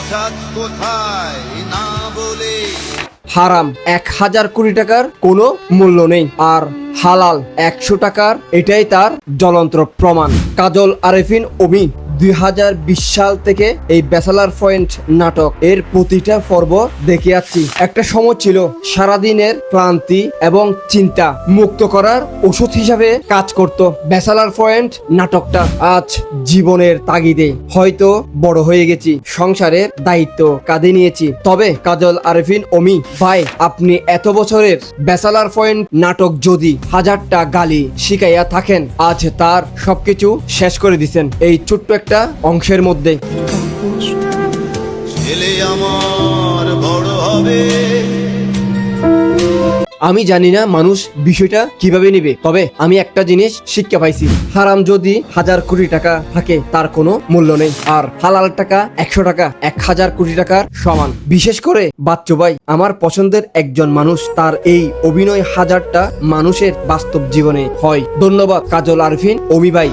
হঠাৎ কোথায় না বলে। হারাম 1000 কোটি টাকার কোনো মূল্য নেই, আর হালাল 100 টাকার এটাই তার জ্বলন্ত প্রমাণ। কাজল আরেফিন অমি 2020 সাল থেকে এই ব্যাচেলার পয়েন্ট নাটক এর প্রতিটা পর্ব দেখে যাচ্ছি। একটা সময় ছিল সারাদিনের ক্লান্তি এবং চিন্তা মুক্ত করার ওষুধ হিসাবে কাজ করত ব্যাচেলার পয়েন্ট নাটকটা। আজ জীবনের তাগিদে হয়তো বড় হয়ে গেছি, সংসারের দায়িত্ব কাঁধে নিয়েছি, তবে কাজল আরেফিন অমি ভাই, আপনি এত বছরের ব্যাচেলার পয়েন্ট নাটক যদি 1000টা গালি শিখাইয়া থাকেন, আজ তার সবকিছু শেষ করে দিছেন এই ছোট্ট একটা অংশের মধ্যে। ছেলে আমার বড় হবে। আমি জানি না মানুষ বিষয়টা কিভাবে নিবে, তবে আমি একটা জিনিস শিক্ষা পাইছি, হারাম যদি 1000 কোটি টাকা থাকে তার কোনো মূল্য নেই, আর হালাল টাকা 100 টাকা 1000 কোটি টাকার সমান। বিশেষ করে বাচ্চু ভাই আমার পছন্দের একজন মানুষ, তার এই অভিনয় 1000টা মানুষের বাস্তব জীবনে হয়। ধন্যবাদ কাজল আরেফিন অমি ভাই।